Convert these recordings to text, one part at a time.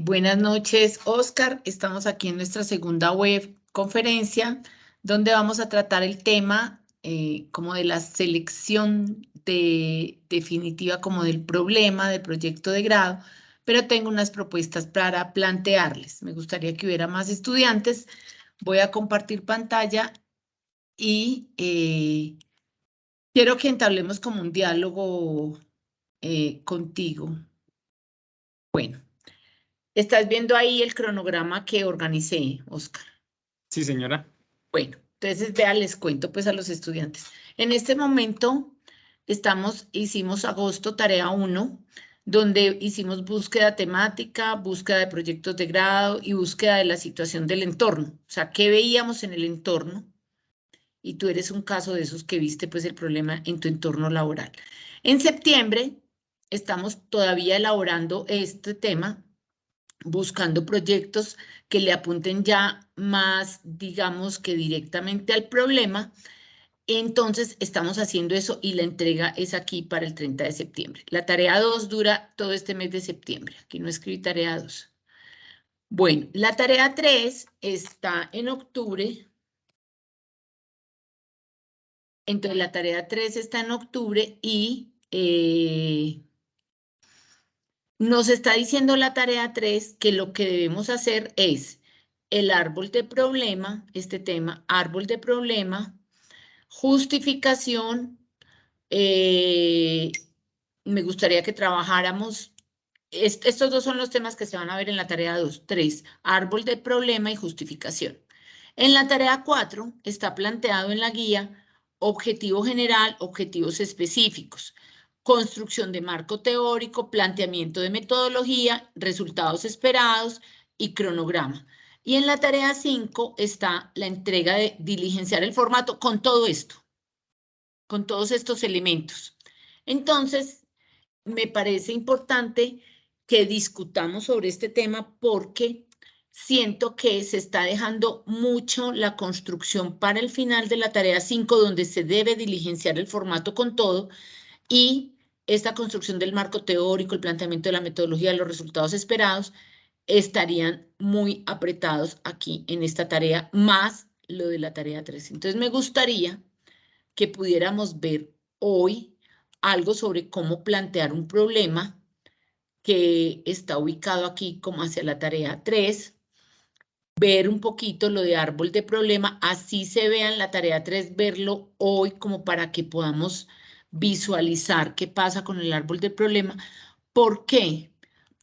Buenas noches, Oscar. Estamos aquí en nuestra segunda web conferencia, donde vamos a tratar el tema como de la selección definitiva como del problema del proyecto de grado, pero tengo unas propuestas para plantearles. Me gustaría que hubiera más estudiantes. Voy a compartir pantalla y quiero que entablemos como un diálogo contigo. Bueno. ¿Estás viendo ahí el cronograma que organicé, Oscar? Sí, señora. Bueno, entonces vea, les cuento pues a los estudiantes. En este momento hicimos agosto, tarea 1, donde hicimos búsqueda temática, búsqueda de proyectos de grado y búsqueda de la situación del entorno. O sea, ¿qué veíamos en el entorno? Y tú eres un caso de esos que viste pues el problema en tu entorno laboral. En septiembre estamos todavía elaborando este tema, buscando proyectos que le apunten ya más, digamos que directamente al problema. Entonces, estamos haciendo eso y la entrega es aquí para el 30 de septiembre. La tarea 2 dura todo este mes de septiembre. Aquí no escribí tarea 2. Bueno, la tarea 3 está en octubre. Entonces, la tarea 3 está en octubre y nos está diciendo la tarea 3 que lo que debemos hacer es el árbol de problema, este tema, árbol de problema, justificación. Me gustaría que trabajáramos, estos dos son los temas que se van a ver en la tarea 2, 3, árbol de problema y justificación. En la tarea 4 está planteado en la guía objetivo general, objetivos específicos, construcción de marco teórico, planteamiento de metodología, resultados esperados y cronograma. Y en la tarea 5 está la entrega de diligenciar el formato con todo esto, con todos estos elementos. Entonces, me parece importante que discutamos sobre este tema porque siento que se está dejando mucho la construcción para el final de la tarea 5, donde se debe diligenciar el formato con todo, y esta construcción del marco teórico, el planteamiento de la metodología, los resultados esperados, estarían muy apretados aquí en esta tarea, más lo de la tarea 3. Entonces, me gustaría que pudiéramos ver hoy algo sobre cómo plantear un problema que está ubicado aquí como hacia la tarea 3, ver un poquito lo de árbol de problema, así se vea en la tarea 3, verlo hoy como para que podamos visualizar qué pasa con el árbol del problema. ¿Por qué?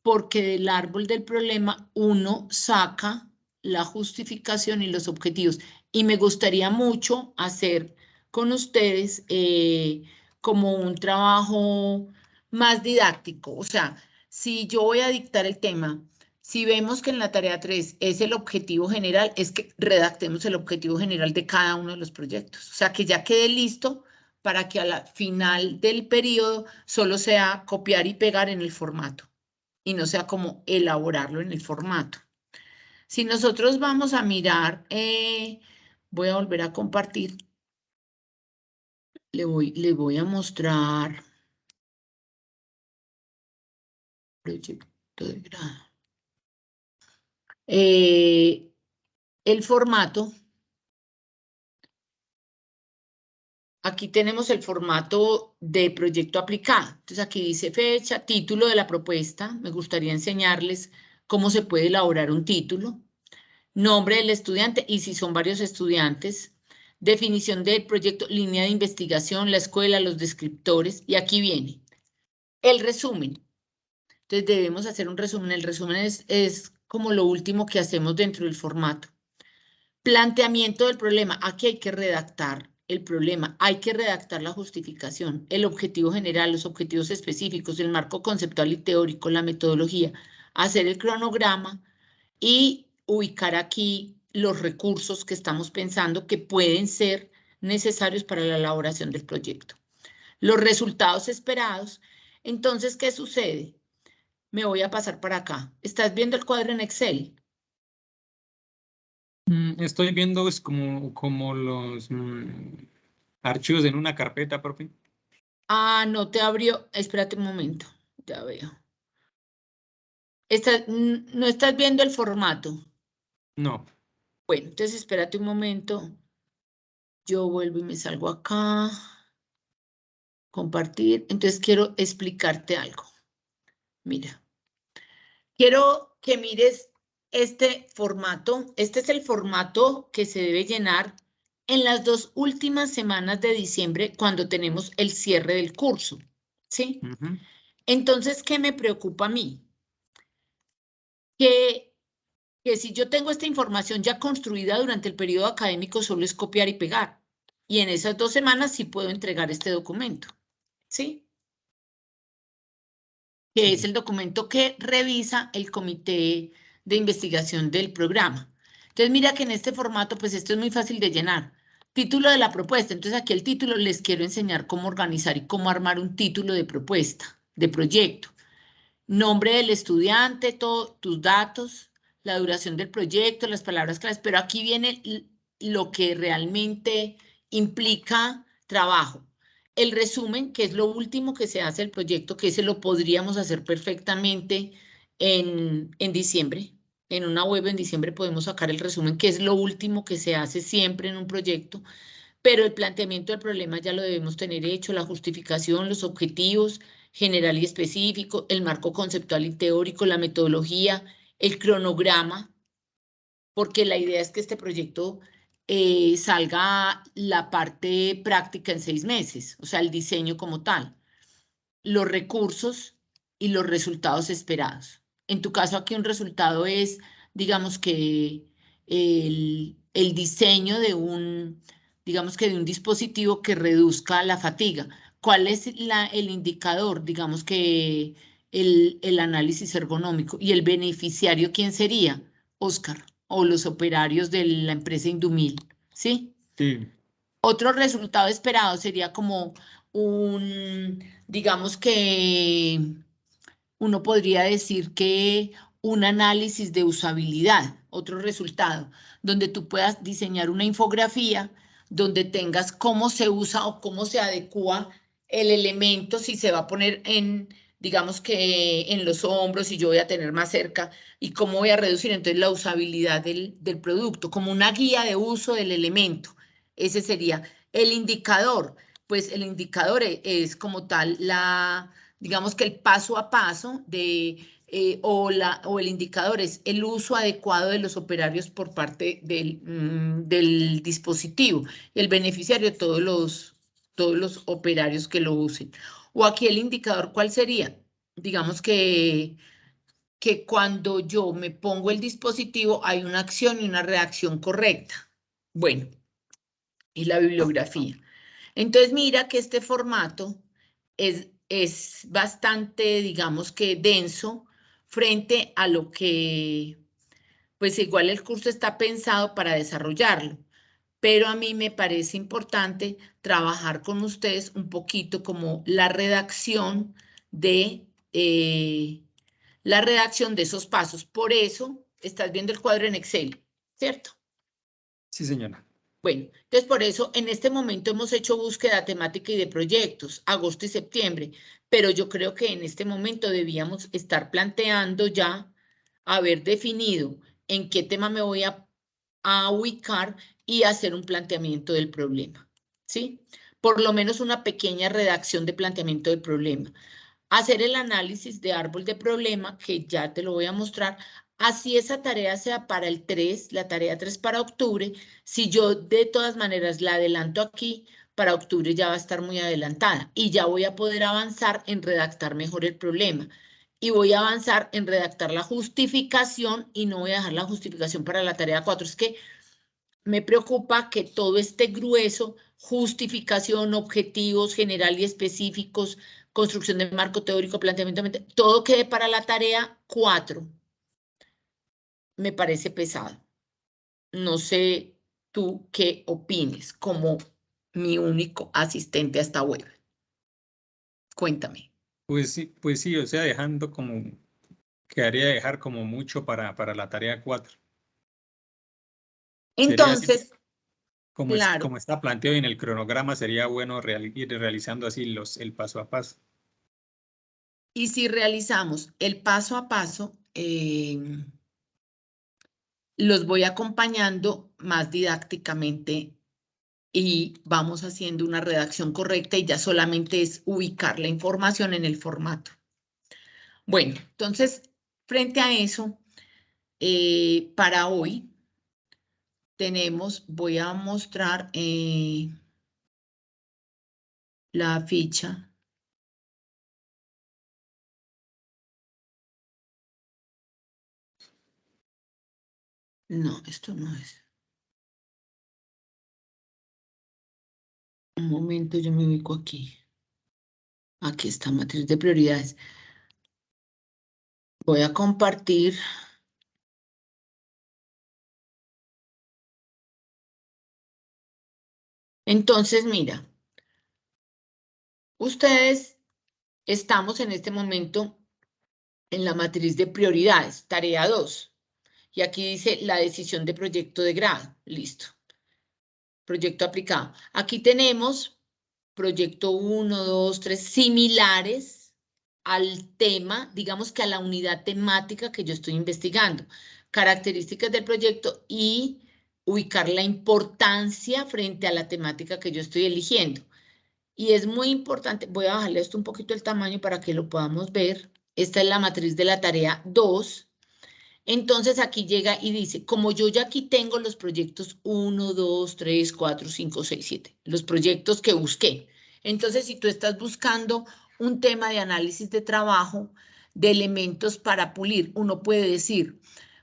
Porque del árbol del problema uno saca la justificación y los objetivos. Y me gustaría mucho hacer con ustedes como un trabajo más didáctico. O sea, si yo voy a dictar el tema, si vemos que en la tarea 3 es el objetivo general, es que redactemos el objetivo general de cada uno de los proyectos. O sea, que ya quede listo para que a la final del periodo solo sea copiar y pegar en el formato y no sea como elaborarlo en el formato. Si nosotros vamos a mirar, voy a volver a compartir, le voy a mostrar proyecto de grado. El formato. Aquí tenemos el formato de proyecto aplicado. Entonces aquí dice fecha, título de la propuesta. Me gustaría enseñarles cómo se puede elaborar un título. Nombre del estudiante y si son varios estudiantes. Definición del proyecto, línea de investigación, la escuela, los descriptores. Y aquí viene el resumen. Entonces debemos hacer un resumen. El resumen es como lo último que hacemos dentro del formato. Planteamiento del problema. Aquí hay que redactar el problema, hay que redactar la justificación, el objetivo general, los objetivos específicos, el marco conceptual y teórico, la metodología, hacer el cronograma y ubicar aquí los recursos que estamos pensando que pueden ser necesarios para la elaboración del proyecto. Los resultados esperados. Entonces, ¿qué sucede? Me voy a pasar para acá. ¿Estás viendo el cuadro en Excel? Estoy viendo es como los archivos en una carpeta, profe. Ah, no te abrió. Espérate un momento. Ya veo. ¿No estás viendo el formato? No. Bueno, entonces espérate un momento. Yo vuelvo y me salgo acá. Compartir. Entonces quiero explicarte algo. Mira. Quiero que mires este formato. Este es el formato que se debe llenar en las 2 últimas semanas de diciembre cuando tenemos el cierre del curso. ¿Sí? Ujú. Entonces, ¿qué me preocupa a mí? Que si yo tengo esta información ya construida durante el periodo académico, solo es copiar y pegar. Y en esas 2 semanas sí puedo entregar este documento. ¿Sí? Que es Sí. el documento que revisa el comité de investigación del programa. Entonces, mira que en este formato, pues esto es muy fácil de llenar. Título de la propuesta. Entonces, aquí el título les quiero enseñar cómo organizar y cómo armar un título de propuesta, de proyecto. Nombre del estudiante, todos tus datos, la duración del proyecto, las palabras claves, pero aquí viene lo que realmente implica trabajo. El resumen, que es lo último que se hace del proyecto, que ese lo podríamos hacer perfectamente en diciembre. En una web en diciembre podemos sacar el resumen, que es lo último que se hace siempre en un proyecto, pero el planteamiento del problema ya lo debemos tener hecho, la justificación, los objetivos general y específico, el marco conceptual y teórico, la metodología, el cronograma, porque la idea es que este proyecto salga la parte práctica en 6 meses, o sea, el diseño como tal, los recursos y los resultados esperados. En tu caso, aquí un resultado es, digamos que el diseño de digamos que de un dispositivo que reduzca la fatiga. ¿Cuál es el indicador? Digamos que el análisis ergonómico. ¿Y el beneficiario quién sería? Oscar, o los operarios de la empresa Indumil, ¿sí? Sí. Otro resultado esperado sería como digamos que uno podría decir que un análisis de usabilidad, otro resultado, donde tú puedas diseñar una infografía donde tengas cómo se usa o cómo se adecua el elemento, si se va a poner digamos que en los hombros, si yo voy a tener más cerca, y cómo voy a reducir entonces la usabilidad del producto, como una guía de uso del elemento. Ese sería el indicador. Pues el indicador es como tal digamos que el paso a paso o el indicador es el uso adecuado de los operarios por parte del dispositivo. El beneficiario, todos los operarios que lo usen. O aquí el indicador, ¿cuál sería? Digamos que cuando yo me pongo el dispositivo hay una acción y una reacción correcta. Bueno, y la bibliografía. Entonces, mira que este formato es bastante, digamos que denso frente a lo que, pues igual el curso está pensado para desarrollarlo, pero a mí me parece importante trabajar con ustedes un poquito como eh, la redacción de esos pasos. Por eso estás viendo el cuadro en Excel, ¿cierto? Sí, señora. Bueno, entonces por eso en este momento hemos hecho búsqueda temática y de proyectos, agosto y septiembre, pero yo creo que en este momento debíamos estar planteando ya haber definido en qué tema me voy a ubicar y hacer un planteamiento del problema, ¿sí? Por lo menos una pequeña redacción de planteamiento del problema. Hacer el análisis de árbol de problema, que ya te lo voy a mostrar. Así esa tarea sea para el 3, la tarea 3 para octubre, si yo de todas maneras la adelanto aquí, para octubre ya va a estar muy adelantada y ya voy a poder avanzar en redactar mejor el problema. Y voy a avanzar en redactar la justificación y no voy a dejar la justificación para la tarea 4. Es que me preocupa que todo este grueso, justificación, objetivos general y específicos, construcción de marco teórico, planteamiento, todo quede para la tarea 4. Me parece pesado. No sé tú qué opines como mi único asistente a esta web. Cuéntame. Pues sí, o sea, dejando como, quedaría dejar como mucho para la tarea 4. Sería así, Entonces, como claro, está planteado en el cronograma, sería bueno ir realizando así el paso a paso. y si realizamos el paso a paso, los voy acompañando más didácticamente y vamos haciendo una redacción correcta y ya solamente es ubicar la información en el formato. Bueno, entonces, frente a eso, para hoy tenemos, voy a mostrar la ficha. No, esto no es. Un momento, yo me ubico aquí. Aquí está, matriz de prioridades. Voy a compartir. Entonces, mira, ustedes estamos en este momento en la matriz de prioridades, tarea 2. Y aquí dice la decisión de proyecto de grado. Listo. Proyecto aplicado. Aquí tenemos proyecto 1, 2, 3, similares al tema, digamos que a la unidad temática que yo estoy investigando. Características del proyecto y ubicar la importancia frente a la temática que yo estoy eligiendo. Y es muy importante, voy a bajarle esto un poquito el tamaño para que lo podamos ver. Esta es la matriz de la tarea 2. Entonces aquí llega y dice, como yo ya aquí tengo los proyectos 1, 2, 3, 4, 5, 6, 7, los proyectos que busqué. Entonces, si tú estás buscando un tema de análisis de trabajo, de elementos para pulir, uno puede decir,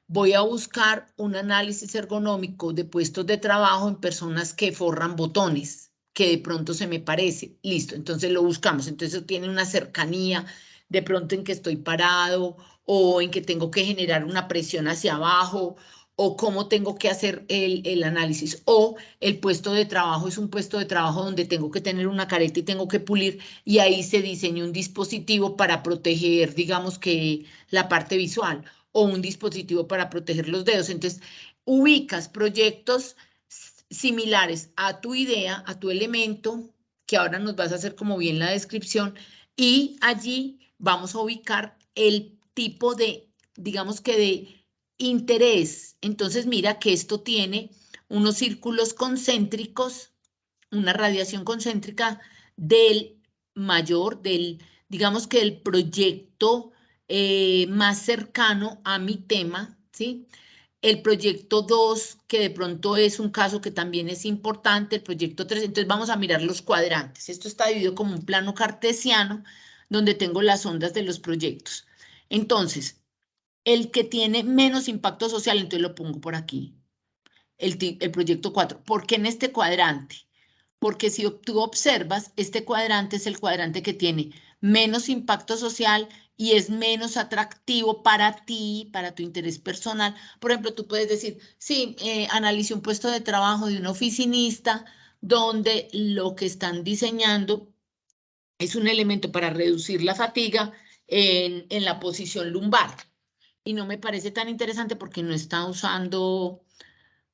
voy a buscar un análisis ergonómico de puestos de trabajo en personas que forran botones, que de pronto se me parece. Listo, entonces lo buscamos. Entonces eso tiene una cercanía, de pronto en que estoy parado, o en que tengo que generar una presión hacia abajo, o cómo tengo que hacer el análisis, o el puesto de trabajo es un puesto de trabajo donde tengo que tener una careta y tengo que pulir, y ahí se diseña un dispositivo para proteger, digamos que la parte visual, o un dispositivo para proteger los dedos. Entonces, ubicas proyectos similares a tu idea, a tu elemento, que ahora nos vas a hacer como bien la descripción, y allí vamos a ubicar el tipo de, digamos que de interés. Entonces, mira que esto tiene unos círculos concéntricos, una radiación concéntrica del mayor, digamos que del proyecto más cercano a mi tema, ¿sí? El proyecto 2, que de pronto es un caso que también es importante, el proyecto 3, entonces vamos a mirar los cuadrantes. Esto está dividido como un plano cartesiano, donde tengo las ondas de los proyectos. Entonces, el que tiene menos impacto social, entonces lo pongo por aquí, el proyecto 4. ¿Por qué en este cuadrante? Porque si tú observas, este cuadrante es el cuadrante que tiene menos impacto social y es menos atractivo para ti, para tu interés personal. Por ejemplo, tú puedes decir, sí, analice un puesto de trabajo de un oficinista donde lo que están diseñando es un elemento para reducir la fatiga en la posición lumbar. Y no me parece tan interesante porque no está usando,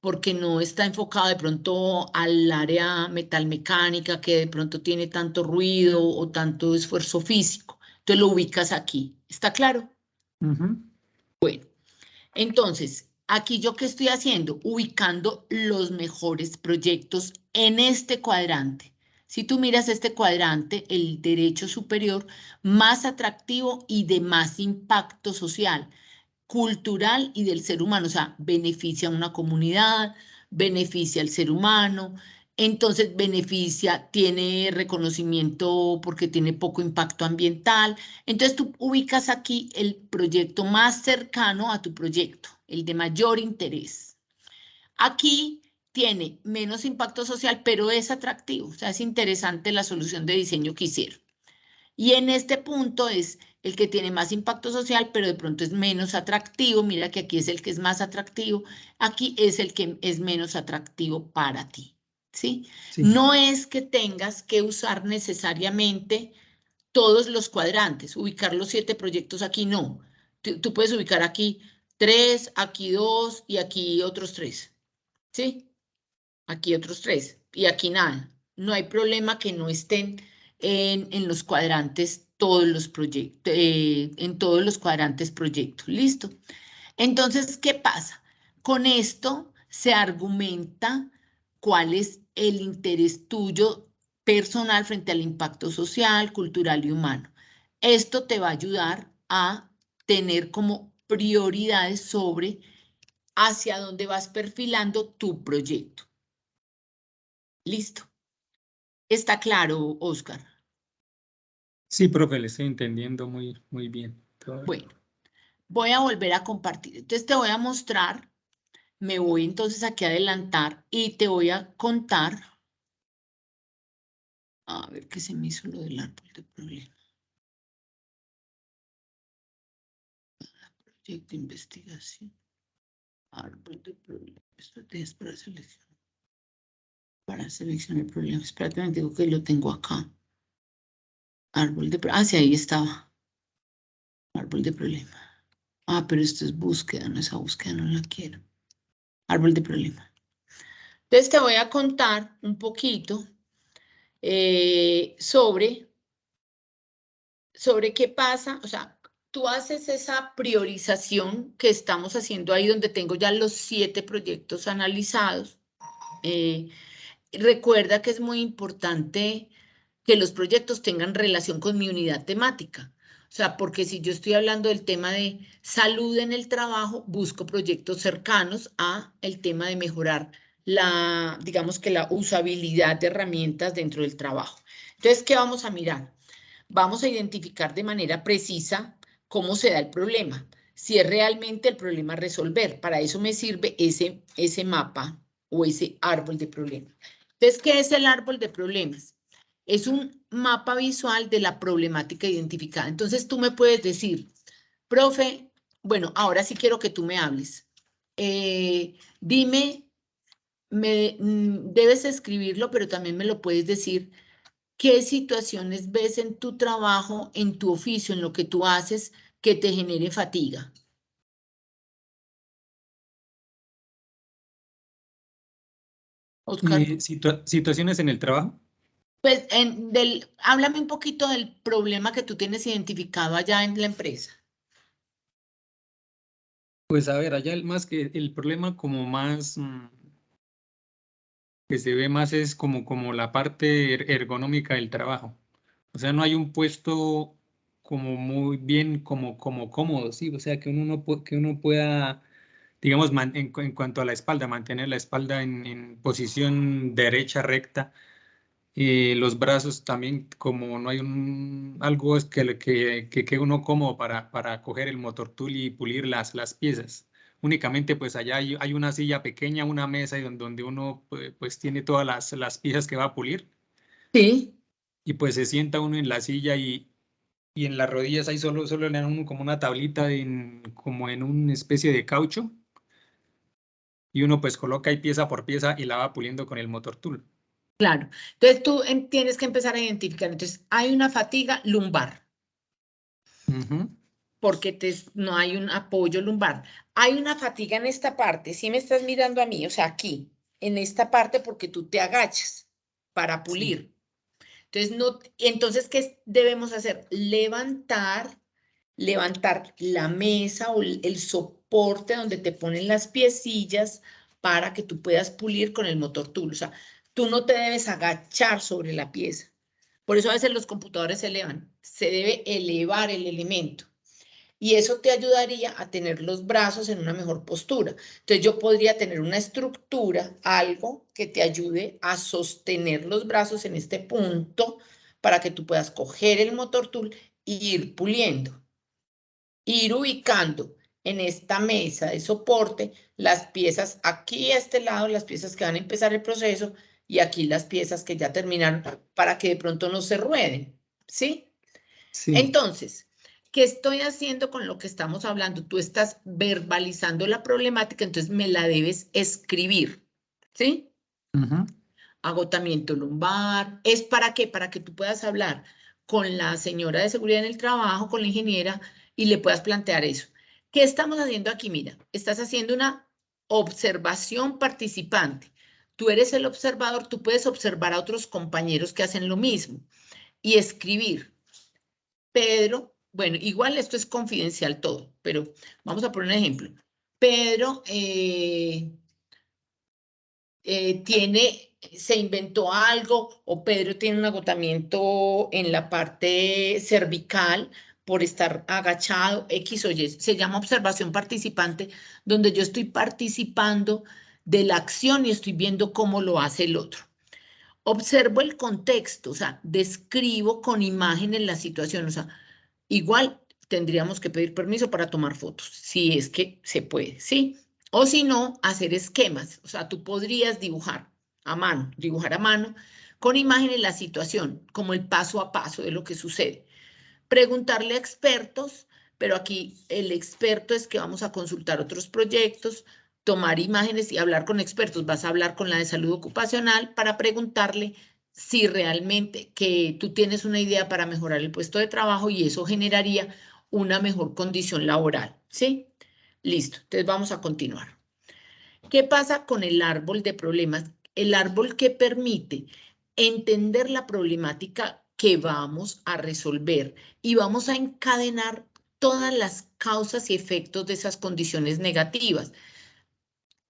porque no está enfocado de pronto al área metalmecánica que de pronto tiene tanto ruido o tanto esfuerzo físico. Entonces lo ubicas aquí. ¿Está claro? Bueno, entonces, aquí yo qué estoy haciendo? Ubicando los mejores proyectos en este cuadrante. Si tú miras este cuadrante, el derecho superior, más atractivo y de más impacto social, cultural y del ser humano, o sea, beneficia a una comunidad, beneficia al ser humano, entonces beneficia, tiene reconocimiento porque tiene poco impacto ambiental. Entonces tú ubicas aquí el proyecto más cercano a tu proyecto, el de mayor interés. Aquí tiene menos impacto social, pero es atractivo, o sea, es interesante la solución de diseño que hicieron. Y en este punto es el que tiene más impacto social, pero de pronto es menos atractivo. Mira que aquí es el que es más atractivo. Aquí es el que es menos atractivo para ti. ¿Sí? Sí. No es que tengas que usar necesariamente todos los cuadrantes, ubicar los 7 proyectos aquí, no. Tú puedes ubicar aquí 3, aquí 2 y aquí otros 3. ¿Sí? Aquí otros 3 y aquí nada. No hay problema que no estén en los cuadrantes todos los proyectos, en todos los cuadrantes proyectos. ¿Listo? Entonces, ¿qué pasa? Con esto se argumenta cuál es el interés tuyo personal frente al impacto social, cultural y humano. Esto te va a ayudar a tener como prioridades sobre hacia dónde vas perfilando tu proyecto. ¿Listo? ¿Está claro, Oscar? Sí, profe, le estoy entendiendo muy bien. Bueno, voy a volver a compartir. Entonces te voy a mostrar, me voy entonces aquí a adelantar y te voy a contar. A ver qué se me hizo lo del árbol de problemas. Proyecto de investigación. Árbol de problemas. Estrategias para selección. Para seleccionar problemas. Espérate, me digo que lo tengo acá. Árbol de problemas. Ah, sí, ahí estaba. Árbol de problemas. Ah, pero esto es búsqueda, no, esa búsqueda no la quiero. Árbol de problemas. Entonces te voy a contar un poquito sobre qué pasa, o sea, tú haces esa priorización que estamos haciendo ahí donde tengo ya los 7 proyectos analizados. Recuerda que es muy importante que los proyectos tengan relación con mi unidad temática. O sea, porque si yo estoy hablando del tema de salud en el trabajo, busco proyectos cercanos a el tema de mejorar la, digamos que la usabilidad de herramientas dentro del trabajo. Entonces, ¿qué vamos a mirar? Vamos a identificar de manera precisa cómo se da el problema, si es realmente el problema a resolver. Para eso me sirve ese mapa o ese árbol de problemas. Entonces, ¿qué es el árbol de problemas? Es un mapa visual de la problemática identificada. Entonces, tú me puedes decir, profe, bueno, ahora sí quiero que tú me hables. Dime, debes escribirlo, pero también me lo puedes decir. ¿Qué situaciones ves en tu trabajo, en tu oficio, en lo que tú haces, que te genere fatiga? Oscar, Situaciones en el trabajo. pues háblame un poquito del problema que tú tienes identificado allá en la empresa. Pues a ver, allá más que el problema como más que se ve más es como la parte ergonómica del trabajo. O sea, no hay un puesto como muy bien, como cómodo, ¿sí? O sea, que uno pueda, digamos, en cuanto a la espalda, mantener la espalda en posición derecha, recta. Los brazos también, como no hay algo es que uno cómodo para coger el motor tool y pulir las piezas. Únicamente pues allá hay una silla pequeña, una mesa y donde uno pues tiene todas las piezas que va a pulir Sí, y pues se sienta uno en la silla y en las rodillas ahí solo le dan uno como una tablita como en una especie de caucho y uno pues coloca ahí pieza por pieza y la va puliendo con el motor tool. claro. Entonces tú tienes que empezar a identificar. Entonces, hay una fatiga lumbar, Ujú. porque no hay un apoyo lumbar. Hay una fatiga en esta parte, si me estás mirando a mí, o sea, aquí, en esta parte, porque tú te agachas para Sí. pulir. Entonces, entonces, ¿qué debemos hacer? Levantar la mesa o el soporte donde te ponen las piecillas para que tú puedas pulir con el motor tool. O sea, tú no te debes agachar sobre la pieza. Por eso a veces los computadores se elevan. Se debe elevar el elemento. Y eso te ayudaría a tener los brazos en una mejor postura. Entonces yo podría tener una estructura, algo que te ayude a sostener los brazos en este punto para que tú puedas coger el motor tool e ir puliendo, ir ubicando en esta mesa de soporte las piezas aquí a este lado, las piezas que van a empezar el proceso y aquí las piezas que ya terminaron para que de pronto no se rueden, ¿sí? Sí. Entonces, ¿qué estoy haciendo con lo que estamos hablando? Tú estás verbalizando la problemática, entonces me la debes escribir, ¿sí? Ujú. Agotamiento lumbar. ¿Es para qué? Para que tú puedas hablar con la señora de seguridad en el trabajo, con la ingeniera, y le puedas plantear eso. ¿Qué estamos haciendo aquí? Mira, estás haciendo una observación participante. Tú eres el observador, tú puedes observar a otros compañeros que hacen lo mismo y escribir. Pedro, bueno, igual esto es confidencial todo, pero vamos a poner un ejemplo. Pedro se inventó algo o Pedro tiene un agotamiento en la parte cervical por estar agachado, X o Y. Se llama observación participante, donde yo estoy participando de la acción y estoy viendo cómo lo hace el otro. Observo el contexto, o sea, describo con imágenes la situación, o sea, igual tendríamos que pedir permiso para tomar fotos, si es que se puede, ¿sí? O si no, hacer esquemas, o sea, tú podrías dibujar a mano, con imágenes la situación, como el paso a paso de lo que sucede. Preguntarle a expertos, pero aquí el experto es que vamos a consultar otros proyectos, tomar imágenes y hablar con expertos. Vas a hablar con la de salud ocupacional para preguntarle si realmente que tú tienes una idea para mejorar el puesto de trabajo y eso generaría una mejor condición laboral, ¿sí? Listo, entonces vamos a continuar. ¿Qué pasa con el árbol de problemas? El árbol que permite entender la problemática que vamos a resolver y vamos a encadenar todas las causas y efectos de esas condiciones negativas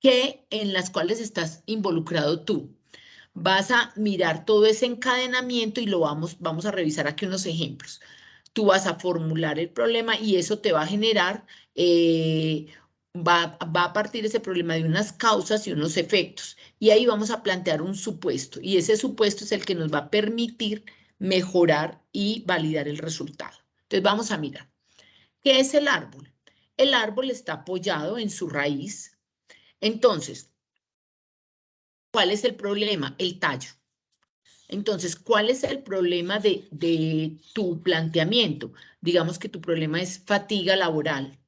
en las cuales estás involucrado tú. Vas a mirar todo ese encadenamiento y vamos a revisar aquí unos ejemplos. Tú vas a formular el problema y eso te va a generar, va a partir ese problema de unas causas y unos efectos. Y ahí vamos a plantear un supuesto y ese supuesto es el que nos va a permitir mejorar y validar el resultado. Entonces vamos a mirar. ¿Qué es el árbol? El árbol está apoyado en su raíz. Entonces, ¿cuál es el problema? El tallo. Entonces, ¿cuál es el problema de tu planteamiento? Digamos que tu problema es fatiga laboral.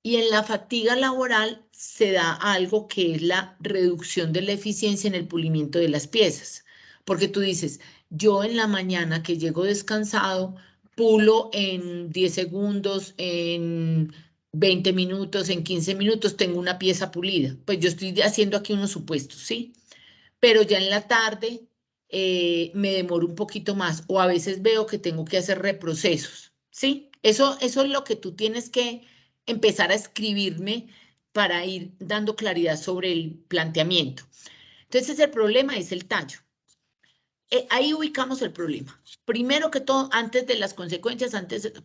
Y en la fatiga laboral se da algo que es la reducción de la eficiencia en el pulimiento de las piezas. Porque tú dices, yo en la mañana que llego descansado, pulo en 10 segundos, en 20 minutos, en 15 minutos, tengo una pieza pulida. Pues yo estoy haciendo aquí unos supuestos, ¿sí? Pero ya en la tarde me demoro un poquito más o a veces veo que tengo que hacer reprocesos, ¿sí? Eso es lo que tú tienes que empezar a escribirme para ir dando claridad sobre el planteamiento. Entonces el problema es el tallo. Ahí ubicamos el problema. Primero que todo, antes de las consecuencias,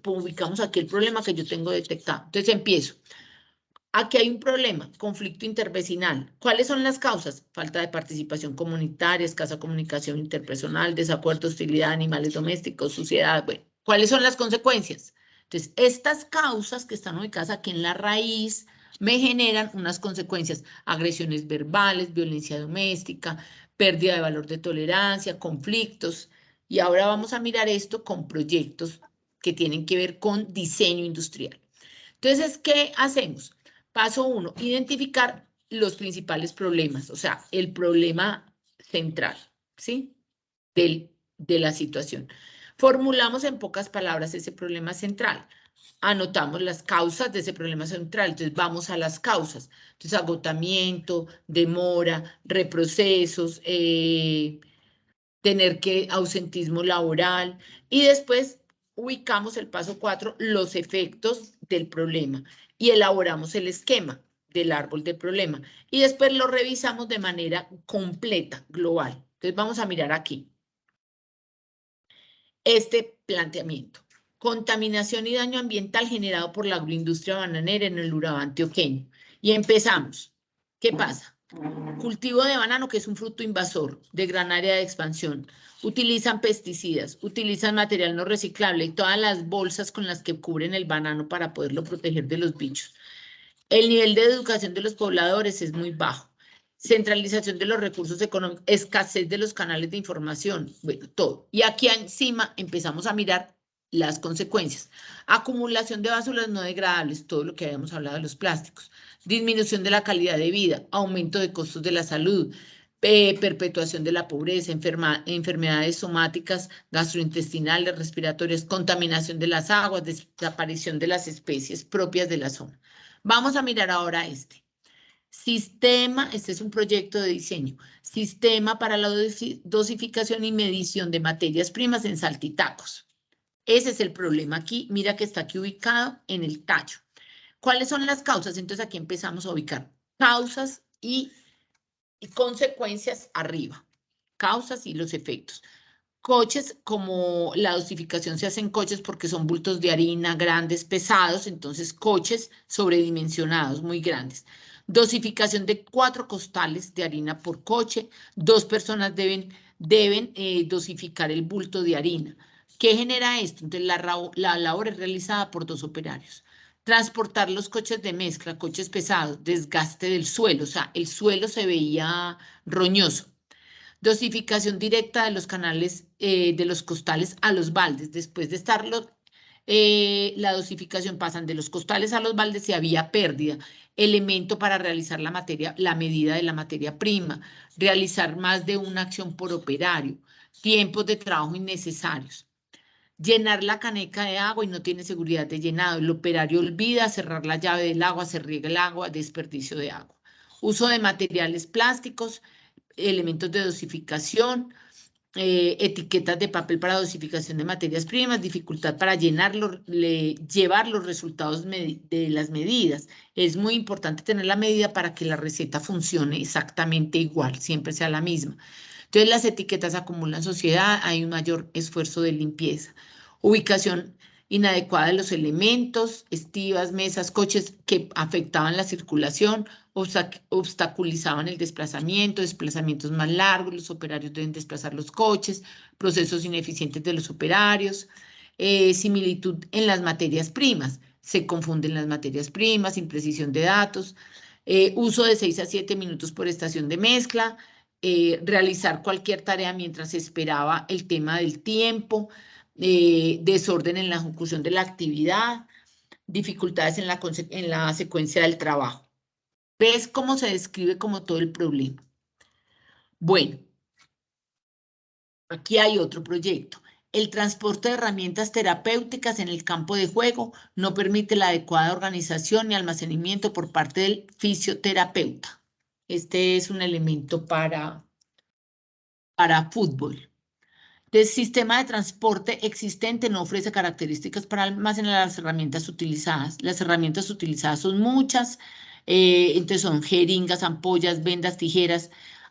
ubicamos aquí el problema que yo tengo detectado. Entonces empiezo. Aquí hay un problema, conflicto intervecinal. ¿Cuáles son las causas? Falta de participación comunitaria, escasa comunicación interpersonal, desacuerdo, hostilidad, animales domésticos, suciedad. Bueno, ¿cuáles son las consecuencias? Entonces, estas causas que están ubicadas aquí en la raíz me generan unas consecuencias, agresiones verbales, violencia doméstica, pérdida de valor de tolerancia, conflictos. Y ahora vamos a mirar esto con proyectos que tienen que ver con diseño industrial. Entonces, ¿qué hacemos? Paso 1, identificar los principales problemas, o sea, el problema central, ¿sí? De la situación. Formulamos en pocas palabras ese problema central. Anotamos las causas de ese problema central. Entonces, vamos a las causas. Entonces, agotamiento, demora, reprocesos, ausentismo laboral. Y después ubicamos el paso 4, los efectos del problema. Y elaboramos el esquema del árbol del problema. Y después lo revisamos de manera completa, global. Entonces vamos a mirar aquí este planteamiento. Contaminación y daño ambiental generado por la agroindustria bananera en el Urabá antioqueño. Y empezamos. ¿Qué pasa? Cultivo de banano, que es un fruto invasor de gran área de expansión. Utilizan pesticidas, utilizan material no reciclable y todas las bolsas con las que cubren el banano para poderlo proteger de los bichos. El nivel de educación de los pobladores es muy bajo. Centralización de los recursos económicos, escasez de los canales de información, bueno, todo. Y aquí encima empezamos a mirar las consecuencias. Acumulación de basuras no degradables, todo lo que habíamos hablado de los plásticos. Disminución de la calidad de vida, aumento de costos de la salud, perpetuación de la pobreza, enfermedades somáticas, gastrointestinales, respiratorias, contaminación de las aguas, desaparición de las especies propias de la zona. Vamos a mirar ahora este. Sistema, este es un proyecto de diseño. Sistema para la dosificación y medición de materias primas en saltitacos. Ese es el problema aquí. Mira que está aquí ubicado en el tallo. ¿Cuáles son las causas? Entonces aquí empezamos a ubicar causas y consecuencias arriba. Causas y los efectos. Coches, como la dosificación se hace en coches porque son bultos de harina grandes, pesados, entonces coches sobredimensionados, muy grandes. Dosificación de 4 costales de harina por coche. 2 personas deben dosificar el bulto de harina. ¿Qué genera esto? Entonces la labor es realizada por 2 operarios. Transportar los coches de mezcla, coches pesados, desgaste del suelo, o sea, el suelo se veía roñoso. Dosificación directa de los canales de los costales a los baldes. Después de estarlo, la dosificación pasan de los costales a los baldes y había pérdida. Elemento para realizar la medida de la materia prima. Realizar más de una acción por operario. Tiempos de trabajo innecesarios. Llenar la caneca de agua y no tiene seguridad de llenado. El operario olvida cerrar la llave del agua, se riega el agua, desperdicio de agua. Uso de materiales plásticos, elementos de dosificación, etiquetas de papel para dosificación de materias primas, dificultad para llevar los resultados de las medidas. Es muy importante tener la medida para que la receta funcione exactamente igual, siempre sea la misma. Entonces las etiquetas acumulan suciedad, hay un mayor esfuerzo de limpieza. Ubicación inadecuada de los elementos, estivas, mesas, coches que afectaban la circulación, obstaculizaban el desplazamiento, desplazamientos más largos, los operarios deben desplazar los coches, procesos ineficientes de los operarios, similitud en las materias primas, se confunden las materias primas, imprecisión de datos, uso de 6 a 7 minutos por estación de mezcla, realizar cualquier tarea mientras se esperaba el tema del tiempo, desorden en la ejecución de la actividad, dificultades en la secuencia del trabajo. ¿Ves cómo se describe como todo el problema? Bueno, aquí hay otro proyecto. El transporte de herramientas terapéuticas en el campo de juego no permite la adecuada organización ni almacenamiento por parte del fisioterapeuta. Este es un elemento para fútbol. El sistema de transporte existente no ofrece características para almacenar las herramientas utilizadas. Las herramientas utilizadas son muchas, entonces son jeringas, ampollas, vendas, tijeras.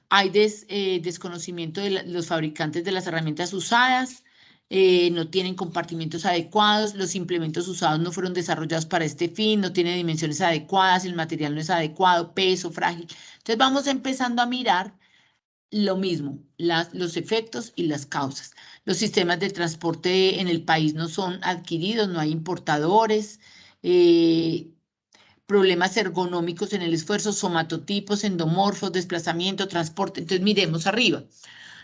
Hay desconocimiento de los fabricantes de las herramientas usadas, no tienen compartimentos adecuados, los implementos usados no fueron desarrollados para este fin, no tienen dimensiones adecuadas, el material no es adecuado, peso, frágil. Entonces vamos empezando a mirar lo mismo, los efectos y las causas. Los sistemas de transporte en el país no son adquiridos, no hay importadores, problemas ergonómicos en el esfuerzo, somatotipos, endomorfos, desplazamiento, transporte. Entonces miremos arriba.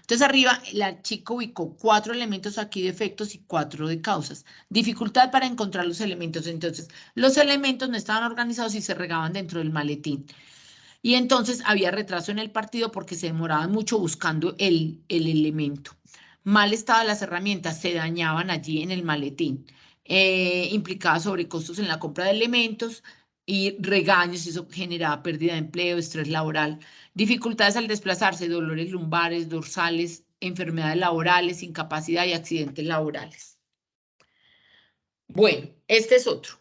Entonces arriba la chica ubicó 4 elementos aquí de efectos y 4 de causas. Dificultad para encontrar los elementos. Entonces los elementos no estaban organizados y se regaban dentro del maletín. Y entonces había retraso en el partido porque se demoraban mucho buscando el elemento. Mal estado de las herramientas, se dañaban allí en el maletín. Implicaba sobrecostos en la compra de elementos y regaños, eso generaba pérdida de empleo, estrés laboral, dificultades al desplazarse, dolores lumbares, dorsales, enfermedades laborales, incapacidad y accidentes laborales. Bueno, este es otro.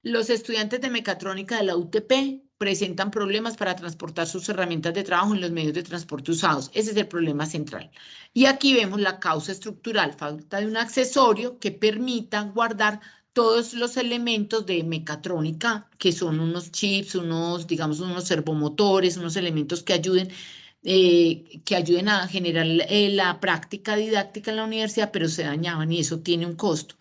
Los estudiantes de mecatrónica de la UTP presentan problemas para transportar sus herramientas de trabajo en los medios de transporte usados. Ese es el problema central. Y aquí vemos la causa estructural, falta de un accesorio que permita guardar todos los elementos de mecatrónica, que son unos chips, digamos, unos servomotores, unos elementos que ayuden a generar la práctica didáctica en la universidad, pero se dañaban y eso tiene un costo.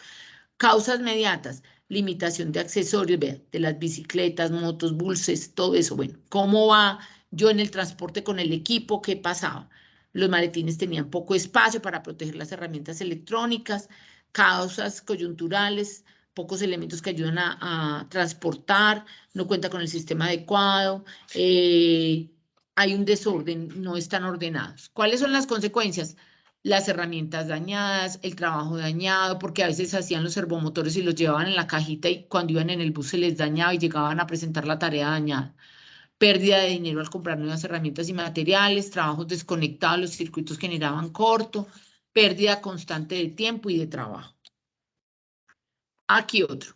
Causas mediatas, limitación de accesorios, vean, de las bicicletas, motos, buses, todo eso. Bueno, ¿cómo va yo en el transporte con el equipo? ¿Qué pasaba? Los maletines tenían poco espacio para proteger las herramientas electrónicas, causas coyunturales, pocos elementos que ayudan a transportar, no cuenta con el sistema adecuado, hay un desorden, no están ordenados. ¿Cuáles son las consecuencias? Las herramientas dañadas, el trabajo dañado, porque a veces hacían los servomotores y los llevaban en la cajita y cuando iban en el bus se les dañaba y llegaban a presentar la tarea dañada. Pérdida de dinero al comprar nuevas herramientas y materiales, trabajos desconectados, los circuitos generaban corto, pérdida constante de tiempo y de trabajo. Aquí otro.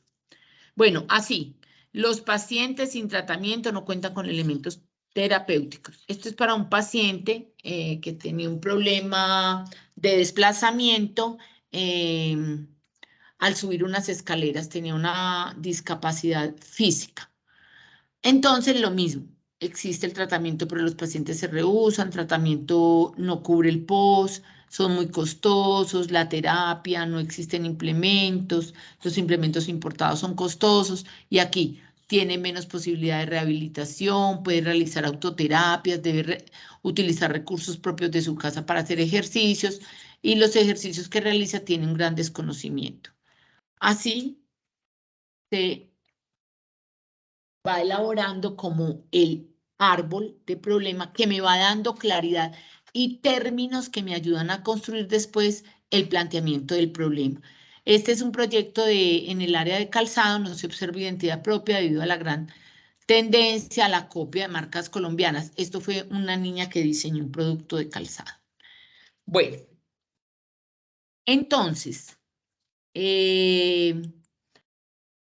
Bueno, así, los pacientes sin tratamiento no cuentan con elementos terapéuticos. Esto es para un paciente que tenía un problema de desplazamiento al subir unas escaleras, tenía una discapacidad física. Entonces, lo mismo, existe el tratamiento, pero los pacientes se rehúsan, tratamiento no cubre el post, son muy costosos, la terapia, no existen implementos, los implementos importados son costosos y aquí tiene menos posibilidad de rehabilitación, puede realizar autoterapias, debe utilizar recursos propios de su casa para hacer ejercicios y los ejercicios que realiza tienen un gran desconocimiento. Así se va elaborando como el árbol de problema que me va dando claridad y términos que me ayudan a construir después el planteamiento del problema. Este es un proyecto en el área de calzado, no se observa identidad propia debido a la gran tendencia a la copia de marcas colombianas. Esto fue una niña que diseñó un producto de calzado. Bueno, entonces,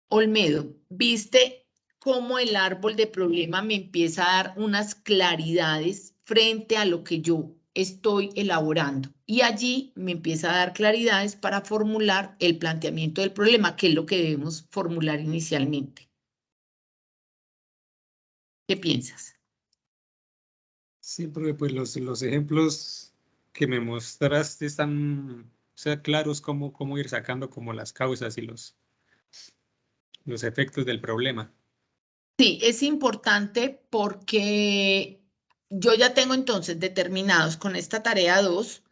Olmedo, ¿viste cómo el árbol de problema me empieza a dar unas claridades frente a lo que yo estoy elaborando? Y allí me empieza a dar claridades para formular el planteamiento del problema, que es lo que debemos formular inicialmente. ¿Qué piensas? Sí, porque pues los ejemplos que me mostraste están, o sea, claros cómo ir sacando como las causas y los efectos del problema. Sí, es importante porque yo ya tengo entonces determinados con esta tarea 2,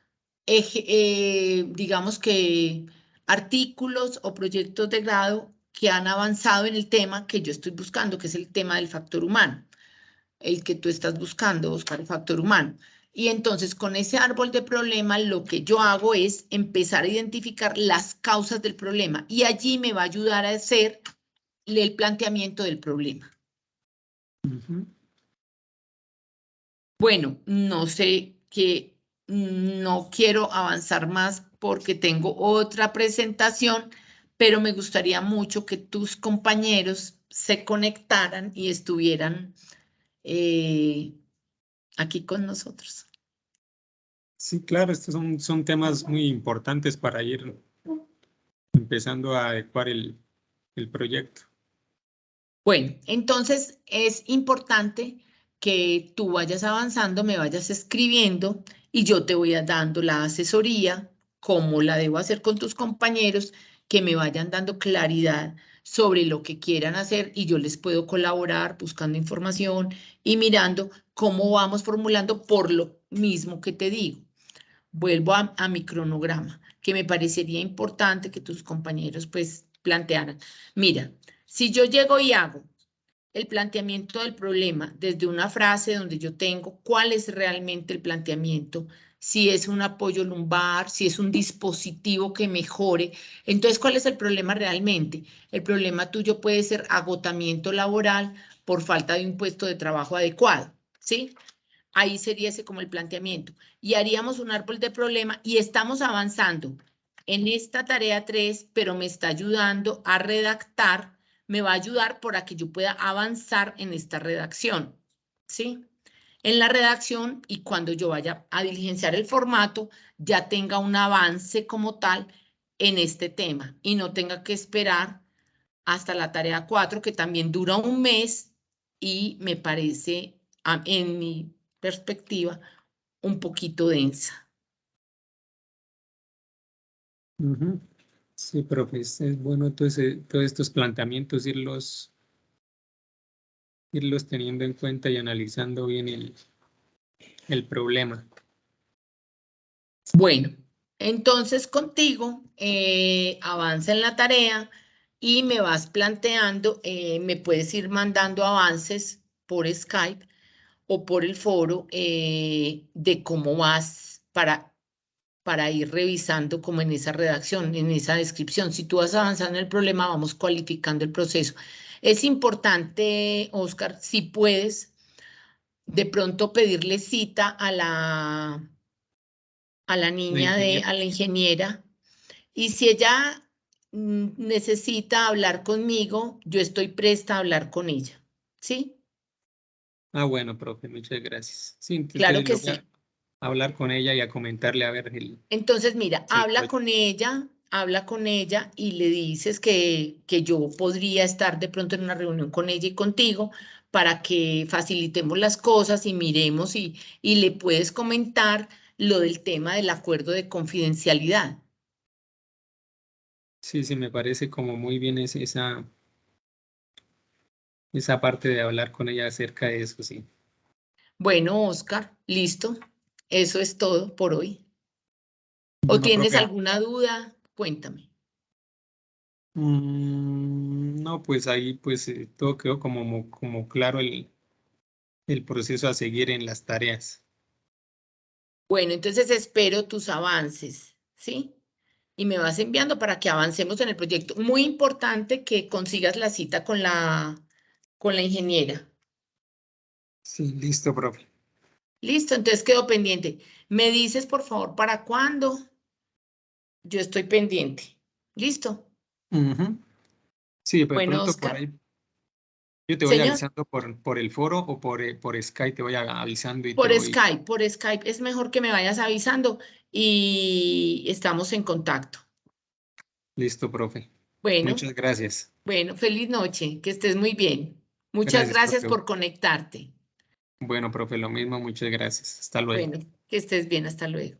digamos que artículos o proyectos de grado que han avanzado en el tema que yo estoy buscando, que es el tema del factor humano, el que tú estás buscando, buscar el factor humano. Y entonces con ese árbol de problema lo que yo hago es empezar a identificar las causas del problema y allí me va a ayudar a hacer el planteamiento del problema. Ujú. Bueno, no sé qué, no quiero avanzar más porque tengo otra presentación, pero me gustaría mucho que tus compañeros se conectaran y estuvieran eh, aquí con nosotros. Sí, claro, estos son temas muy importantes para ir empezando a adecuar el proyecto. Bueno, entonces es importante que tú vayas avanzando, me vayas escribiendo y yo te voy a dando la asesoría, como la debo hacer con tus compañeros, que me vayan dando claridad sobre lo que quieran hacer y yo les puedo colaborar buscando información y mirando cómo vamos formulando por lo mismo que te digo. Vuelvo a mi cronograma, que me parecería importante que tus compañeros pues plantearan. Mira, si yo llego y hago el planteamiento del problema desde una frase donde yo tengo cuál es realmente el planteamiento, si es un apoyo lumbar, si es un dispositivo que mejore. Entonces, ¿cuál es el problema realmente? El problema tuyo puede ser agotamiento laboral por falta de un puesto de trabajo adecuado, ¿sí? Ahí sería ese como el planteamiento. Y haríamos un árbol de problema y estamos avanzando en esta tarea 3, pero me está ayudando a redactar, me va a ayudar para que yo pueda avanzar en esta redacción, ¿sí? En la redacción y cuando yo vaya a diligenciar el formato, ya tenga un avance como tal en este tema y no tenga que esperar hasta la tarea 4, que también dura un mes y me parece, en mi perspectiva, un poquito densa. Ujú. Sí, profe, es bueno entonces, todos estos planteamientos irlos teniendo en cuenta y analizando bien el problema. Bueno, entonces contigo avanza en la tarea y me vas planteando, me puedes ir mandando avances por Skype o por el foro de cómo vas para ir revisando como en esa redacción, en esa descripción. Si tú vas avanzando en el problema, vamos cualificando el proceso. Es importante, Oscar, si puedes, de pronto pedirle cita a la La niña, ingeniera. a la ingeniera, y si ella necesita hablar conmigo, yo estoy presta a hablar con ella. ¿Sí? Ah, bueno, profe, muchas gracias. Sí, Claro entonces que lo voy sí. a hablar con ella y a comentarle a ver Entonces, mira, si el habla con ella y le dices que yo podría estar de pronto en una reunión con ella y contigo para que facilitemos las cosas y miremos y le puedes comentar lo del tema del acuerdo de confidencialidad. Sí, sí, me parece como muy bien esa parte de hablar con ella acerca de eso, sí. Bueno, Oscar, listo. Eso es todo por hoy. ¿O Bueno, tienes profe, alguna duda? Cuéntame. no, pues ahí pues todo quedó como claro el proceso a seguir en las tareas. Bueno, entonces espero tus avances, ¿sí? Y me vas enviando para que avancemos en el proyecto. Muy importante que consigas la cita con la ingeniera. Sí, listo, profe. Listo, entonces quedo pendiente. Me dices, por favor, para cuándo. Yo estoy pendiente. Listo. Ujú. Sí, pues Bueno, pronto por Oscar. ahí yo te voy Señor, avisando por el foro o por Skype te voy avisando y te voy. Por Skype es mejor que me vayas avisando y estamos en contacto. Listo, profe. Bueno, Muchas gracias. bueno, feliz noche, que estés muy bien. Muchas Gracias, gracias profe. por conectarte. Bueno, profe, lo mismo, muchas gracias. Hasta luego. Bueno, que estés bien, hasta luego.